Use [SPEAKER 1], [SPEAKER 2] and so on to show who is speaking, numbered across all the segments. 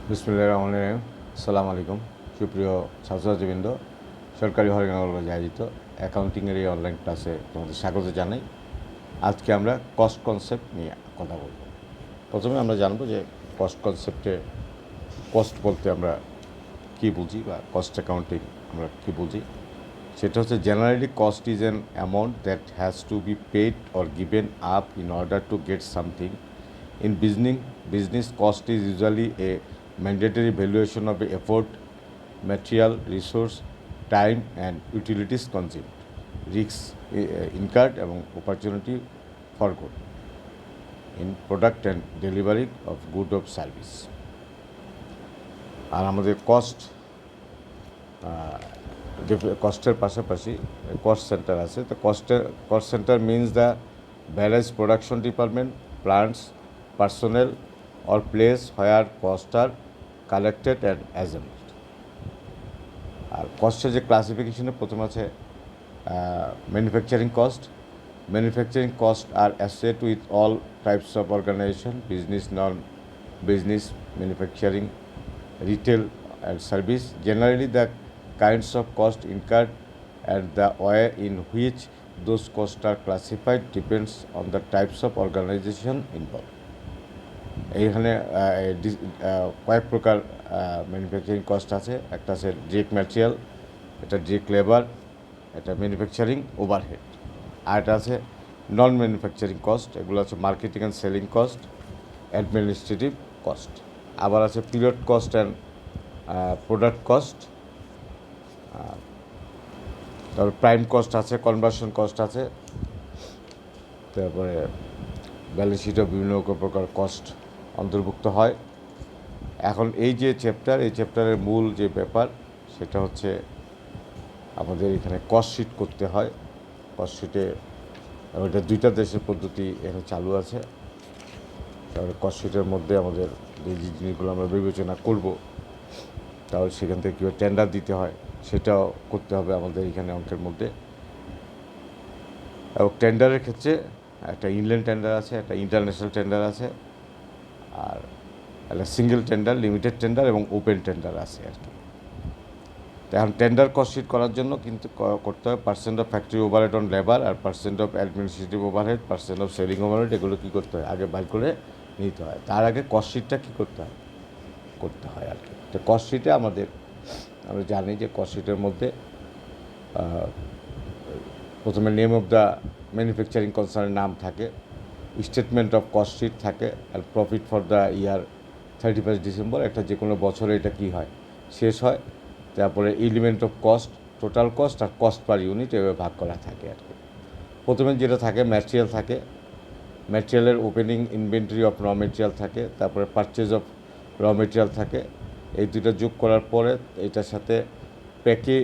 [SPEAKER 1] বিসমিল্লাহির রহমানির রহিম। আসসালামু আলাইকুম সুপ্রিয় ছাত্রছাত্রীবৃন্দ, সরকারি হরিগঞ্জ কলেজে আয়োজিত অ্যাকাউন্টিংয়ের এই অনলাইন ক্লাসে তোমাদের স্বাগত জানাই। আজকে আমরা কস্ট কনসেপ্ট নিয়ে কথা বলব। প্রথমে আমরা জানবো যে কস্ট কনসেপ্টে কস্ট বলতে আমরা কী বুঝি বা কস্ট অ্যাকাউন্টিং আমরা কী বুঝি। সেটা হচ্ছে generally cost is an amount that has to be paid or given up in order to get something. In business cost is usually a mandatory valuation of the effort, material, resource, time and utilities consumed, risks incurred এবং opportunity forgot in product and delivery of good of service. আর আমাদের কস্টের পাশাপাশি cost centre আছে। তো cost centre means the various production department, plants, personnel or place where costs are collected and assembled. আর কস্টের যে ক্লাসিফিকেশনে প্রথম আছে ম্যানুফ্যাকচারিং কস্ট। ম্যানুফ্যাকচারিং কস্ট আর associated with all types of organisation, business, non business, manufacturing, retail and service. Generally the kinds of cost incurred and the way in which those costs are classified depends on the types of organization involved. এইখানে কয়েক প্রকার manufacturing cost আছে। একটা আছে direct material, এটা direct labour, এটা manufacturing overhead. আর এটা আছে নন ম্যানুফ্যাকচারিং কস্ট, এগুলো আছে marketing and selling cost, administrative cost. আবার আছে period cost and product cost. তারপরে প্রাইম কস্ট আছে, কনভার্সন কস্ট আছে। তারপরে ব্যালেন্স শিটে বিভিন্ন প্রকার কস্ট অন্তর্ভুক্ত হয়। এখন এই যে এই চ্যাপ্টারের মূল যে ব্যাপার সেটা হচ্ছে আমাদের এখানে কস্ট শিট করতে হয়। কস্ট শিটে ওইটা দুইটা দেশের পদ্ধতি এখানে চালু আছে। তারপরে কস্ট শিটের মধ্যে আমাদের যে জিনিসগুলো আমরা বিবেচনা করব, তাহলে সেখান থেকে কীভাবে টেন্ডার দিতে হয় সেটাও করতে হবে আমাদের এখানে অঙ্কের মধ্যে। এবং টেন্ডারের ক্ষেত্রে একটা ইনল্যান্ড টেন্ডার আছে, একটা ইন্টারন্যাশনাল টেন্ডার আছে, আর একটা সিঙ্গেল টেন্ডার, লিমিটেড টেন্ডার এবং ওপেন টেন্ডার আছে আর কি। তো এখন টেন্ডার কস্ট শিট করার জন্য কিন্তু করতে হয় percent of factory overhead on labour আর percent of administrative overhead, percent of selling overhead, এগুলো কী করতে হয় আগে বাইর করে নিতে হয়। তার আগে কস্ট শিটটা কী করতে হয় আর কি। তো কস্ট শিটে আমরা জানি যে কস্ট শিটের মধ্যে প্রথমে নেম অফ দ্য ম্যানুফ্যাকচারিং কনসার্নের নাম থাকে, স্টেটমেন্ট অফ কস্ট শিট থাকে, আর profit for the year 31 December, একটা যে কোনো বছরে এটা কী হয় শেষ হয়। তারপরে element of cost, total cost আর কস্ট পার ইউনিট এভাবে ভাগ করা থাকে আর কি। প্রথমে যেটা থাকে ম্যাটেরিয়াল থাকে, ম্যাটেরিয়ালের opening inventory of raw material থাকে, তারপরে পারচেজ অফ র মেটেরিয়াল থাকে। এই দুটো যোগ করার পরে এটার সাথে প্যাকিং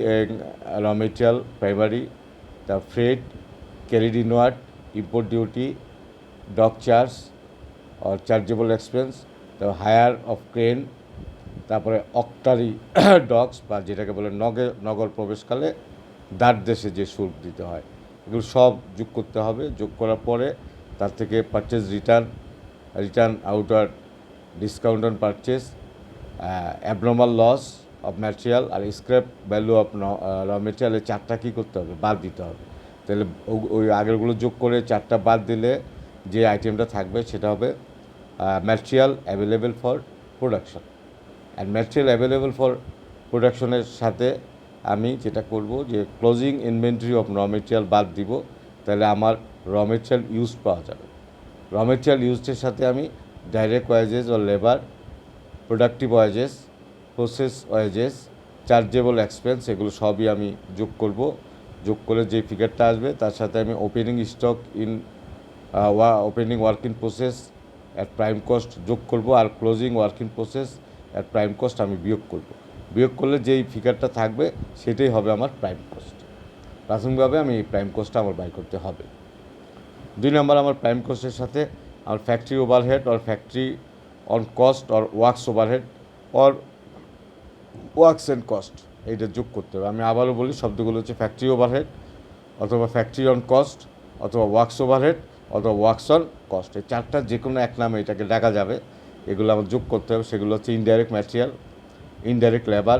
[SPEAKER 1] র মেটেরিয়াল প্রাইমারি, তার freight, carried inward, import duty, dock charge আর চার্জেবল এক্সপেন্স, তারপর হায়ার অফ ক্রেন, তারপরে অক্টারি ডকস বা যেটাকে বলে নগর প্রবেশকালে দ্বার দেশে যে শুল্ক দিতে হয়, এগুলো সব যোগ করতে হবে। যোগ করার পরে তার থেকে purchase return outward, discount on purchase, abnormal loss of material আর স্ক্র্যাপ ভ্যালু অফ র মেটেরিয়ালের চারটা কী করতে হবে, বাদ দিতে হবে। তাহলে ওই আগেরগুলো যোগ করে চারটা বাদ দিলে যে আইটেমটা থাকবে সেটা হবে material available for production. And material available for প্রোডাকশনের সাথে আমি যেটা করব যে closing inventory of raw material বাদ দিব, তাহলে আমার র মেটেরিয়াল ইউজ পাওয়া যাবে। র মেটেরিয়াল ইউজের সাথে আমি ডাইরেক্ট ওয়েজেস ও labour, productive wages, process wages, chargeable expense, এগুলো সবই আমি যোগ করব। যোগ করে যে ফিগারটা আসবে তার সাথে আমি opening stock opening work in process at prime cost যোগ করব, আর closing work in process at prime cost আমি বিয়োগ করব। বিয়োগ করলে যেই ফিগারটা থাকবে সেটাই হবে আমার প্রাইম কস্ট। প্রাথমিকভাবে আমি এই প্রাইম কস্টটা আমার বাই করতে হবে। 2 নম্বর, আমার প্রাইম কস্টের সাথে আমার factory overhead or factory on cost or works overhead or works and cost, এইটা যোগ করতে হবে। আমি আবারও বলি, শব্দগুলো হচ্ছে ফ্যাক্টরি ওভারহেড অথবা ফ্যাক্টরি অন কস্ট অথবা ওয়ার্কস ওভারহেড অথবা ওয়ার্কস অন কস্ট। এই চারটা যে কোনো এক নামে এটাকে ডাকা যাবে। এগুলো আমার যোগ করতে হবে। সেগুলো হচ্ছে indirect material, indirect labour,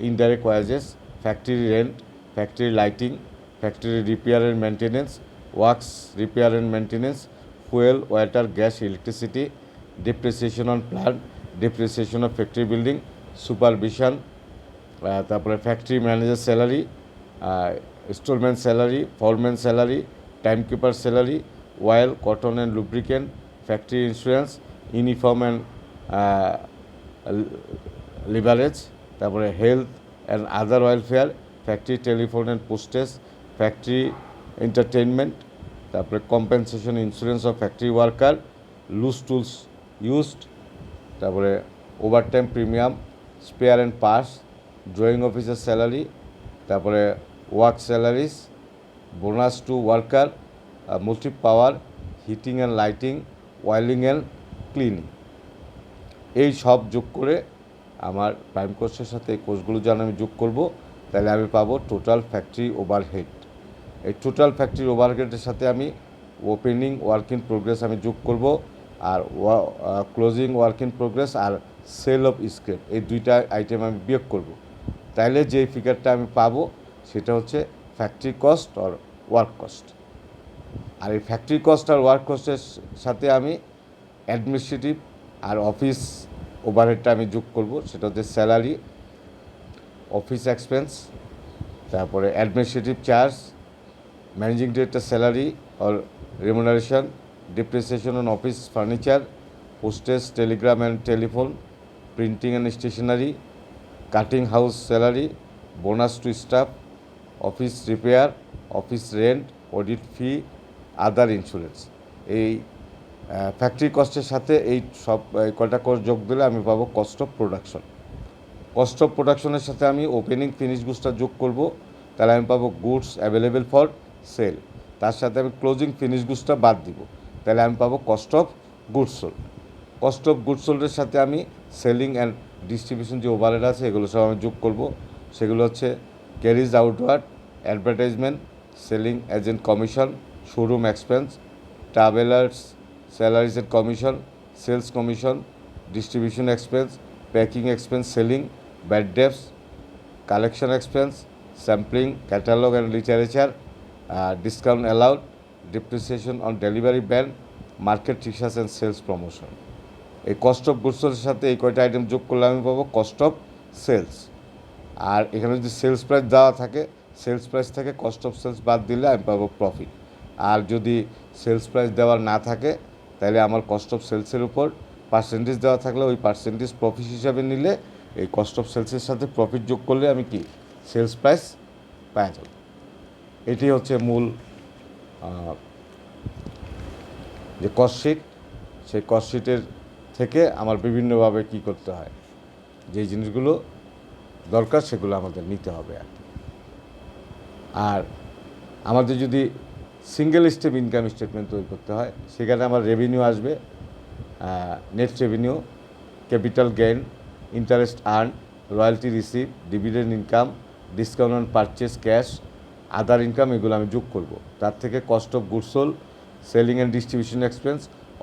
[SPEAKER 1] indirect wages, factory rent, factory lighting, factory repair and maintenance, works repair and maintenance, fuel, water, gas, electricity, depreciation on plant, depreciation of factory building, supervision, তারপরে factory manager salary, storeman salary, foreman salary, timekeeper salary, oil, cotton and lubricant, factory insurance, uniform and leverage, তারপরে health and other welfare, factory telephone and postage, factory entertainment, তারপরে compensation insurance of factory worker, loose tools used, তারপরে overtime premium, spare and parts, drawing officer salary, তারপরে work salaries, bonus to worker, motive power, heating and lighting, oiling and cleaning. এই সব যোগ করে আমার prime কোর্সের সাথে এই কোর্সগুলো যেন আমি যোগ করব, তাহলে আমি পাবো টোটাল ফ্যাক্টরি ওভারহেড। এই টোটাল ফ্যাক্টরি ওভারহেডের সাথে আমি ওপেনিং ওয়ার্ক ইন প্রোগ্রেস আমি যোগ করব, আর ক্লোজিং ওয়ার্ক ইন প্রোগ্রেস আর সেল অফ স্ক্র্যাপ, এই দুইটা আইটেম আমি বিয়োগ করব। তাইলে যে ফিগারটা আমি পাবো সেটা হচ্ছে ফ্যাক্টরি কস্ট আর ওয়ার্ক কস্ট। আর এই ফ্যাক্টরি কস্ট আর ওয়ার্ক কস্টের সাথে আমি অ্যাডমিনিস্ট্রেটিভ আর অফিস ওভারহেডটা আমি যোগ করব, সেটা হচ্ছে স্যালারি, অফিস এক্সপেন্স, তারপরে administrative charge, managing director salary or remuneration, depreciation on office furniture, postage, telegram and telephone, printing and stationery, cutting house salary, bonus to staff, office repair, office rent, audit fee, other insurance. এই factory কস্টের সাথে এই সব কয়টা cost যোগ দিলে আমি পাবো cost of production. Cost of প্রোডাকশনের সাথে আমি ওপেনিং ফিনিশ গুডসটা যোগ করব, তাহলে আমি পাবো গুডস অ্যাভেলেবেল ফর সেল। তার সাথে আমি ক্লোজিং ফিনিশ গুডসটা বাদ দিব, তাহলে আমি পাবো cost of goods sold. Cost of goods সোল্ডের সাথে আমি সেলিং অ্যান্ড ডিস্ট্রিবিউশন যে ওভারহেড আছে এগুলো সব আমি যোগ করব। সেগুলো হচ্ছে carriage outward, advertisement, selling agent commission, showroom expense, travellers salaries and commission, sales commission, distribution expense, packing expense, selling, bad debts, collection expense, sampling, catalogue and literature, discount allowed, depreciation on delivery van, market research and sales promotion. এই cost of গুডসের সাথে এই কয়টা item যোগ করলে আমি পাবো cost of sales. আর এখানে যদি সেলস প্রাইস দেওয়া থাকে, সেলস প্রাইস থেকে কস্ট অফ সেলস বাদ দিলে আমি পাবো প্রফিট। আর যদি সেলস প্রাইস দেওয়ার না থাকে, তাহলে আমার কস্ট অফ সেলসের উপর পার্সেন্টেজ দেওয়া থাকলে ওই পার্সেন্টেজ প্রফিট হিসাবে নিলে এই কস্ট অফ সেলসের সাথে প্রফিট যোগ করলে আমি কি সেলস প্রাইস পাওয়া যাব। এটি হচ্ছে মূল যে কস্টশিট। সেই কস্টশিটের থেকে আমার বিভিন্নভাবে কি করতে হয়, যেই জিনিসগুলো দরকার সেগুলো আমাদের নিতে হবে আর কি। আর আমাদের যদি সিঙ্গেল স্টেপ ইনকাম স্টেটমেন্ট তৈরি করতে হয়, সেখানে আমার রেভিনিউ আসবে, net revenue, capital gain, interest earn, royalty receive, dividend income, discount on purchase cash, other income, এগুলো আমি যোগ করব। তার থেকে cost of goods sold, selling and distribution expense,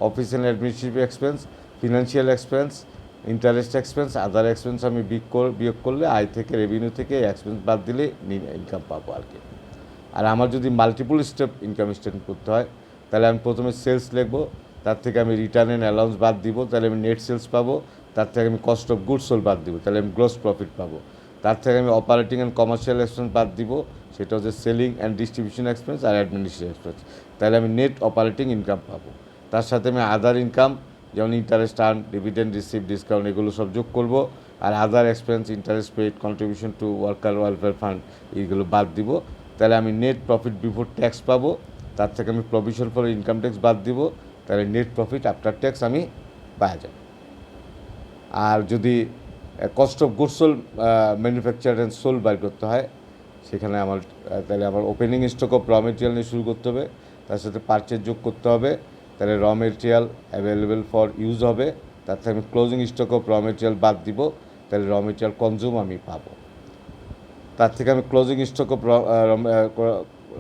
[SPEAKER 1] office and administrative expense, financial expense, interest expense, other expense আমি বিয়োগ করলে আয় থেকে রেভিনিউ থেকে এক্সপেন্স বাদ দিলে ইনকাম পাবো আর কি। আর আমার যদি মাল্টিপল স্টেপ ইনকাম স্টেটমেন্ট করতে হয়, তাহলে আমি প্রথমে সেলস লিখবো, তার থেকে আমি রিটার্ন অ্যান্ড অ্যালাউন্স বাদ দিব, তাহলে আমি নেট সেলস পাবো। তার থেকে আমি কস্ট অফ গুডস সোল্ড বাদ দিব, তাহলে আমি গ্রস প্রফিট পাবো। তার থেকে আমি অপারেটিং অ্যান্ড কমার্শিয়াল এক্সপেন্স বাদ দিব, সেটা হচ্ছে সেলিং অ্যান্ড ডিস্ট্রিবিউশন এক্সপেন্স আর অ্যাডমিনিস্ট্রেটিভ এক্সপেন্স, তাহলে আমি নেট অপারেটিং ইনকাম পাবো। তার সাথে আমি আদার ইনকাম, যেমন interest earn, dividend receive, discount, এগুলো সব যোগ করব। আর other expense, interest paid, contribution to worker welfare fund, এইগুলো বাদ দিব, তাহলে আমি নেট প্রফিট বিফোর ট্যাক্স পাবো। তার থেকে আমি প্রভিশন ফর ইনকাম ট্যাক্স বাদ দিব, তাহলে নেট প্রফিট আফটার ট্যাক্স আমি পাওয়া যাব। আর যদি cost of goods sold, manufacture and sold buy করতে হয়, সেখানে আমার তাহলে আমার opening stock of raw material নিয়ে শুরু করতে হবে, তার সাথে পারচেজ যোগ করতে হবে, তাহলে র মেটেরিয়াল অ্যাভেলেবেল ফর ইউজ হবে। তার থেকে আমি closing stock of raw material বাদ দিব, তাহলে র মেটেরিয়াল কনজিউম আমি পাবো। তার থেকে আমি closing stock of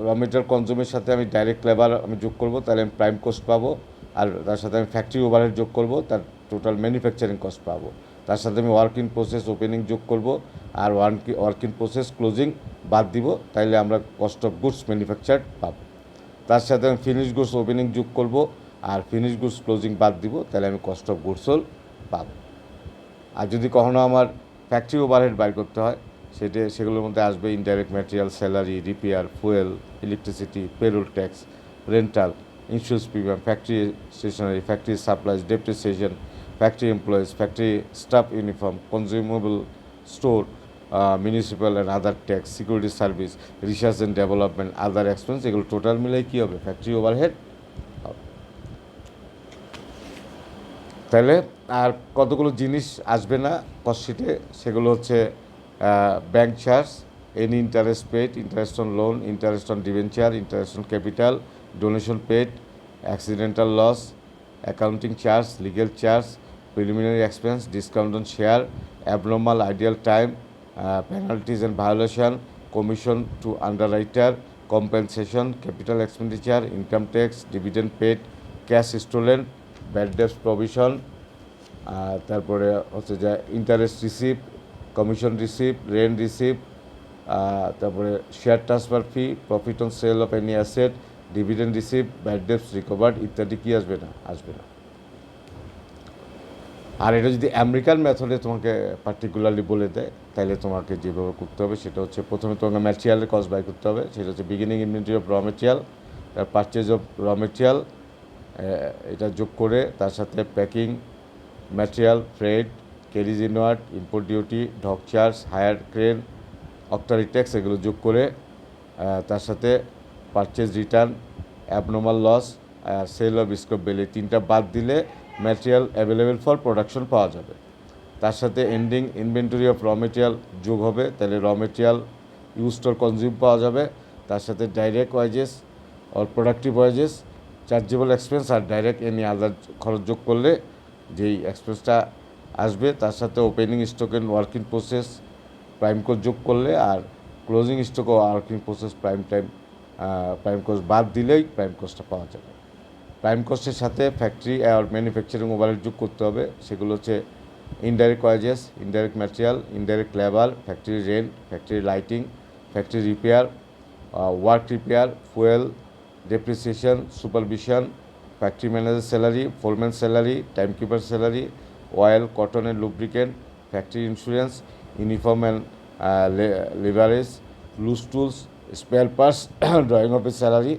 [SPEAKER 1] raw material কনজিউমের সাথে আমি ডাইরেক্ট লেবার আমি যোগ করব, তাহলে আমি প্রাইম কস্ট পাবো। আর তার সাথে আমি ফ্যাক্টরি ওভারহেড যোগ করব, তার টোটাল ম্যানুফ্যাকচারিং কস্ট পাবো। তার সাথে আমি ওয়ার্ক ইন প্রসেস ওপেনিং যোগ করব আর ওয়ার্ক ইন প্রসেস ক্লোজিং বাদ দিব, তাইলে আমরা কস্ট অফ গুডস ম্যানুফ্যাকচার্ড পাবো। তার সাথে আমি ফিনিশ গুডস ওপেনিং যোগ করব আর ফিনিশ গুডস ক্লোজিং বাদ দিব, তাহলে আমি কস্ট অফ গুডস সোল্ড পাবো। আর যদি কখনো আমার ফ্যাক্টরি ওভারহেড বাইর করতে হয়, সেগুলোর মধ্যে আসবে indirect material, salary, repair, fuel, electricity, payroll tax, rental, insurance premium, factory stationery, factory supplies, depreciation, factory employees, factory staff uniform, consumable store, municipal and other tax, security service, research and development, other expense, এগুলো total মিলাই কী হবে? Factory overhead হবে। তাহলে আর কতগুলো জিনিস আসবে না কস্টশিটে, সেগুলো হচ্ছে bank charge, any interest paid, interest on loan, interest on debenture, interest on capital, donation paid, accidental loss, accounting charge, legal charge, preliminary expense, discount on share, abnormal idle time, penalties and violation, commission to underwriter, compensation, capital expenditure, income tax, dividend paid, cash stolen, bad debts provision, তারপরে হচ্ছে যে interest receive, commission receive, rent receive, তারপরে share transfer fee, profit on sale of any asset, dividend receive, bad dates recovered ইত্যাদি কি আসবে না? আসবে না। আর এটা যদি আমেরিকান মেথডে তোমাকে পার্টিকুলারলি বলে দেয়, তাহলে তোমাকে যেভাবে করতে হবে সেটা হচ্ছে, প্রথমে তোমাকে ম্যাটেরিয়ালের কস্ট বাই করতে হবে, সেটা হচ্ছে beginning inventory of raw material, তার পারচেজ অফ র মেটেরিয়াল, এটা যোগ করে তার সাথে packing material, freight, carriage inward, import duty, dock charge, hire crane, octroi tax, এগুলো যোগ করে তার সাথে purchase return, abnormal loss, sale of scrap value, তিনটা বাদ দিলে ম্যাটেরিয়াল অ্যাভেলেবেল ফর প্রোডাকশন পাওয়া যাবে। তার সাথে ending inventory of raw material যোগ হবে, তাহলে র মেটেরিয়াল ইউজড অর কনজিউম পাওয়া যাবে। তার সাথে direct wages or productive wages, chargeable expense আর ডাইরেক্ট এনি আদার খরচ যোগ করলে যেই এক্সপেন্সটা আসবে, তার সাথে opening stock and working process prime cost যোগ করলে আর ক্লোজিং স্টক ও ওয়ার্কিং প্রসেস প্রাইম কোস্ট বাদ দিলেই প্রাইম কোস্টটা পাওয়া যাবে। প্রাইম কোস্টের সাথে ফ্যাক্টরি আর ম্যানুফ্যাকচারিং ওভারহেড যোগ করতে হবে, সেগুলো হচ্ছে indirect wages, indirect material, indirect labour, factory rent, factory lighting, factory repair, work repair, fuel, depreciation, supervision, factory manager salary, foreman salary, timekeeper salary, oil, cotton and lubricant, factory insurance, uniform and leverage, loose tools, spare parts, drawing office salary,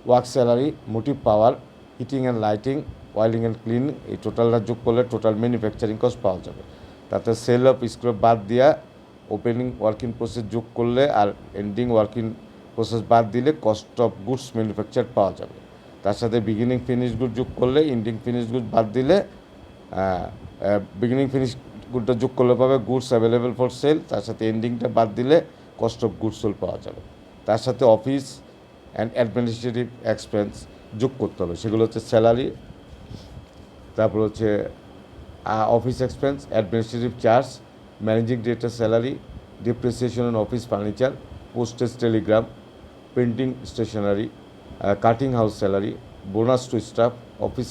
[SPEAKER 1] work salary, motive power, heating and lighting, oiling and cleaning, এই টোটালটা যোগ করলে total manufacturing cost পাওয়া যাবে। তাতে sell of স্ক্রপ বাদ দিয়া opening working process যোগ করলে আর এন্ডিং ওয়ার্কিং প্রসেস বাদ দিলে কস্ট অফ গুডস ম্যানুফ্যাকচার পাওয়া যাবে। তার সাথে বিগিনিং ফিনিশ গুড যোগ করলে এন্ডিং ফিনিশ গুড বাদ দিলে বিগিনিং ফিনিশ গুডটা যোগ করলে পাবে গুডস অ্যাভেলেবেল ফর সেল, তার সাথে এন্ডিংটা বাদ দিলে কস্ট অফ গুডস সোল্ড পাওয়া যাবে। তার সাথে অফিস অ্যান্ড অ্যাডমিনিস্ট্রেটিভ এক্সপেন্স যোগ করতে হবে, সেগুলো হচ্ছে স্যালারি, তারপর হচ্ছে office expense, administrative charge, managing director salary, depreciation on office furniture, postage telegram, printing stationery, cutting house salary, bonus to staff, office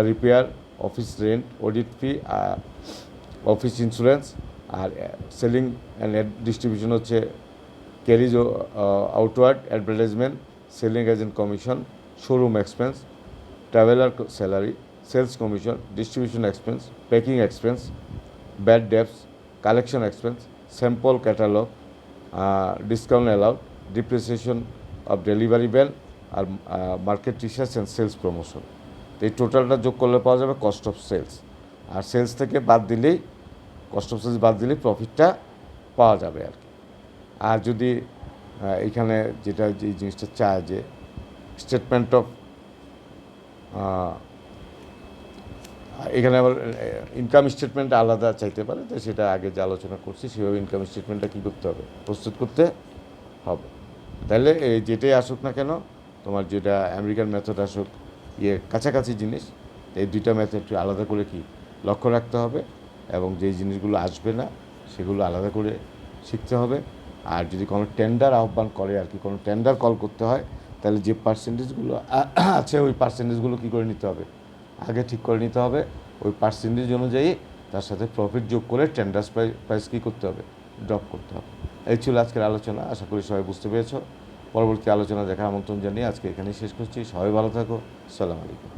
[SPEAKER 1] repair, office rent, audit fee, office insurance. আর selling and distribution হচ্ছে carriage outward advertisement, selling agent commission, showroom expense, traveller salary, sales commission, distribution expense, packing expense, bad debts, collection expense, sample catalogue, discount allowed, depreciation of delivery van আর market research and sales promotion. তো এই টোটালটা যোগ করলে পাওয়া যাবে cost of sales. আর sales থেকে বাদ দিলেই কস্ট অফ সেলস বাদ দিলেই প্রফিটটা পাওয়া যাবে আর কি। আর যদি এখানে যেটা যে জিনিসটা চায় যে স্টেটমেন্ট অফ, এখানে আবার ইনকাম স্টেটমেন্ট আলাদা চাইতে পারে, তো সেটা আগে যে আলোচনা করছি সেভাবে ইনকাম স্টেটমেন্টটা কী করতে হবে, প্রস্তুত করতে হবে। তাহলে যেটাই আসুক না কেন, তোমার যেটা আমেরিকান মেথড আসুক, কাছাকাছি জিনিস, এই দুইটা মেথড একটু আলাদা করে কি লক্ষ্য রাখতে হবে, এবং যেই জিনিসগুলো আসবে না সেগুলো আলাদা করে শিখতে হবে। আর যদি কোনো টেন্ডার আহ্বান করে আর কি, কোনো টেন্ডার কল করতে হয়, তাহলে যে পার্সেন্টেজগুলো আছে ওই পার্সেন্টেজগুলো কী করে নিতে হবে, আগে ঠিক করে নিতে হবে। ওই পার্সেন্টেজ অনুযায়ী তার সাথে প্রফিট যোগ করে টেন্ডার্স প্রাইস কী করতে হবে, ড্রপ করতে হবে। এই ছিল আজকের আলোচনা, আশা করি সবাই বুঝতে পেরেছ। পরবর্তী আলোচনা দেখার আমন্ত্রণ জানিয়ে আজকে এখানেই শেষ করছি। সবাই ভালো থাকো, আসসালামু আলাইকুম।